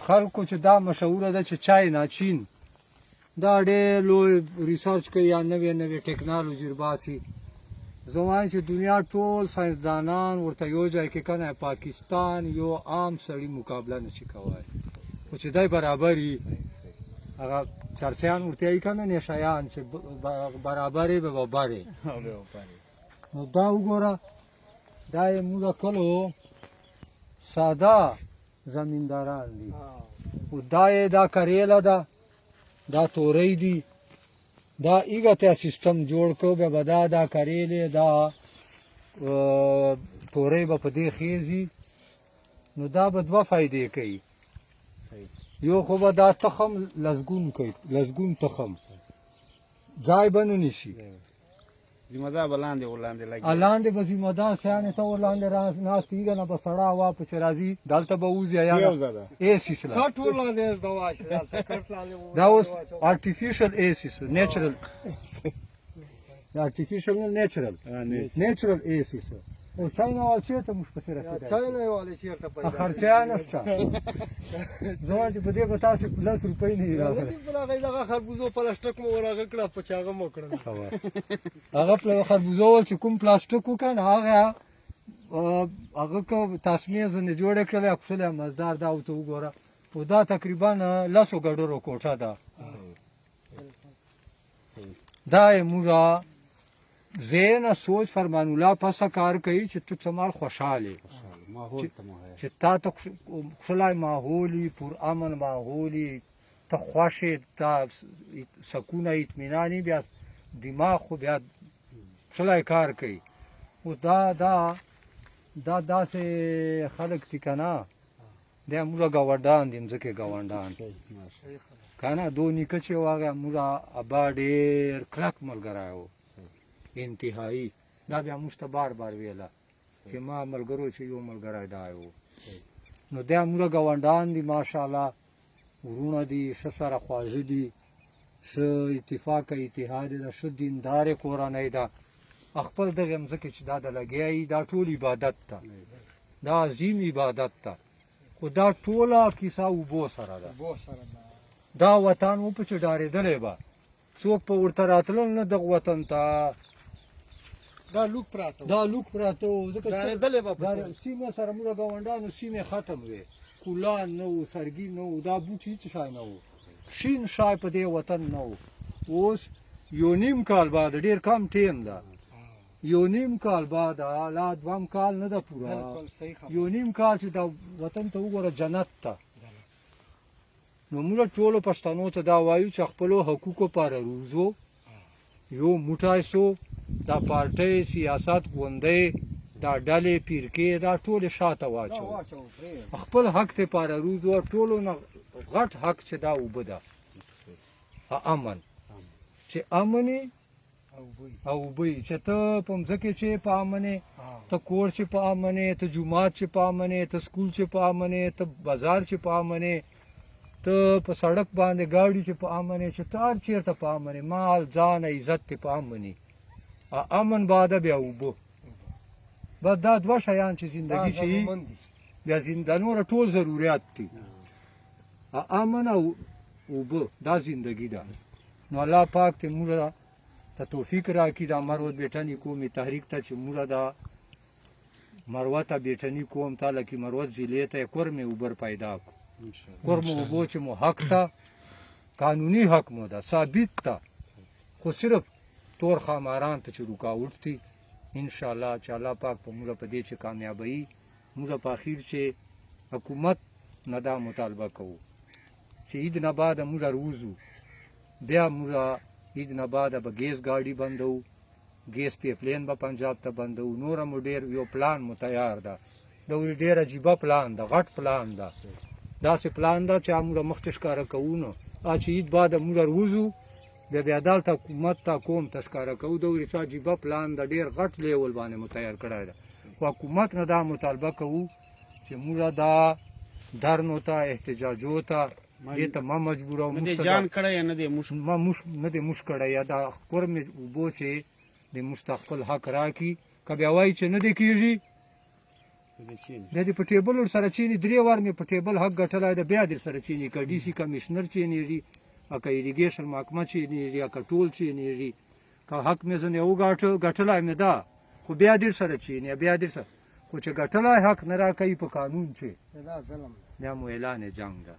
خلکو چې دا مشهوره ده چې چاینا چین دا ډېر لوی ریسرچ کوي یا نوې نوې ټکنالوژي باسي زه وایم چې دنیا ټول ساینسدانان ورته یو ځای کې کنه پاکستان یو عام سړي مقابله نشي کولی خو چې دی برابر وي هغه چرسیان ورته یې کنه نشایان چې برابر یې به ببر یې نو دا وګوره دا یې موږ کلو ساده زمینداران دي خو دا یې دا کریله ده دا تورۍ دي دا ایګه ته سیستم جوړ کړو بیا به دا کریلې دا تورۍ به په دې خیزي نو دا به دوه فایدې کوي یو خو به دا تخم لزګون کوي لزګون تخم ځای به نه نیسي ذمہ دار به لاندې ورلاندې لګي لاندې به ذمہ دار شیانې ته ورلاندې ناست ایګه نه به سړه هوا په چې راځي دلته به وځي یا اے سیسله دا اوس artificial اے سیسله نیچرل artificial نه نیچرل اے سیسله او چاینا وال چیرته موږ پسې رسېدلی چاینا والے چیرته پیدا خرچه نشته زه وایم چې په دې به تاسې 10 روپۍ نه وي راغلی دغه خربوزو پلاستیک مو ورغه کړه په چې هغه مو کړل هغه خربوزو ول چې کوم پلاستیک وکړ هغه که تاسمې ځنې جوړې کړلې اکثر مزدار دا ورته وګوره خو دا تقریبا 10 ګډرو کوټه ده دا یې موږ ذهن سوچ فرمان الله پس کار کوي چې تو څمال خوشاله چې تا ته خلای ماحولي پر امن ماحولي ته خوشې ته سکون اطمینانی بیا دماغ خو بیا خلای کار کوي او دا داسې خلک دي که نه دا موږ ګاونډان دي مځکې ګاونډان که نه دو نیکه چې و هغه موږ ابا ډېر کلک ملګری و انتهایی دا بیا موږ ته بار ویله چې ما ملګرو چې یو ملګری دا و نو دا موږ ګاونډان دي ماشاءالله ورونه دي ښه سره خواږه دي ښه اتفاق اتحاد ده ښه دیندارې کورنۍ ده خپل دغې مځکې چې دا د لګیا یي دا ټول عبادت ده دا عظیم عبادت ده خو دا ټوله کیسه اوبو سره ده دا وطن و په چې ډارېدلی به څوک په ورته راتلل نه دغه وطن ته دا لوک پراته و ځکه سیمه سره موږ ګاونډانو سیمې ختم وې کولان نه و سرګي نه و دا بوټي هېڅ شی نه و شین شای په دې وطن نه و اوس یو نیم کال بعد ډېر کم ټیم ده یو نیم کال بعد لا دوم کال نه ده پوره یو نیم کال چې دا وطن ته وګوره جنت ته نو موږ ټولو پښتنو ته دا وایو چې خپلو حقوقو پاره روزو یو موټی سو دا پارټۍ سیاست ګوندۍ دا ډلې پیرکې دا ټولې شاته واچو خپل حق ته پاره روزو ټولو نه غټ حق چې دا اوبه ده امن چې امنې او اوبه چې ته په مځکې چې په امنې ته کور چې په امنې ته جومات چې په امنې ته سکول چې په امنې ته بازار چې په امنې ته په سړک باندې ګاډي چې په امنې چې ته هر چېرته په امنې مال ځان عزت ته په امنې امن باده بیا اوبه بس دا دوه شیان چې زندګي شي بیا د نوره ټول ضرورت دي امن او اوبه دا زندګي ده نو الله پاک ته موږ ته توفیق راکړي دا مروت بیټني قومي تحریک ته چې موږ دا مروه ته بیټني قوم ته لکه مروت ضلع ته کورمې اوبر پیدا کړو کورمو اوبو چې مو حق ته قانوني حق مو ده ثابت ته خو صرف تور خاماران ته چې رکاوټ دي انشاءالله چې الله پاک په موږ په دې چې کامیابوي موږ په اخیر چې حکومت نه دا مطالبه کوو چې عید نه بعد موږ روزو بیا موږ عید نه بعد به ګیس ګاډي بندو ګیس پیپلین به پنجاب ته بندو نوره مو ډېر یو پلان مو تیار ده دا ډېر عجیبه پلان ده غټ پلان ده داسې پلان ده چې موږ مخکې ښکاره کوو نو چې عید بعد موږ روزو بیا دلته حکومت ته قوم ته ښکاره کوو دا څه عجیبه پلان ده ډېر غټ لیول باندې مو تیار کړی ده خو حکومت نه دا مطالبه کوو چې موږ دا درنو ته احتجاجو ته دې ته ما مجبوروو جان کړی نه دی نه دی موږ کړی یا دا کورمې اوبو چې د موږ ته خپل حق راکړي که بیا وایي چې نه دی کېږي د چین د دې په ټیبل ور سره چینی درې وار مې په ټیبل حق ګټلای د بیا د سره چینی کا ډي سي کمشنر چینی اکا ایریګیشن محکمه چینی اکا ټول چینی کا حق مې زنه او ګټلای مې دا خو بیا د سره چینی بیا د سره خو چې ګټلای حق نه راکې په قانون چې دا ظلم دا مو اعلان جنگ ده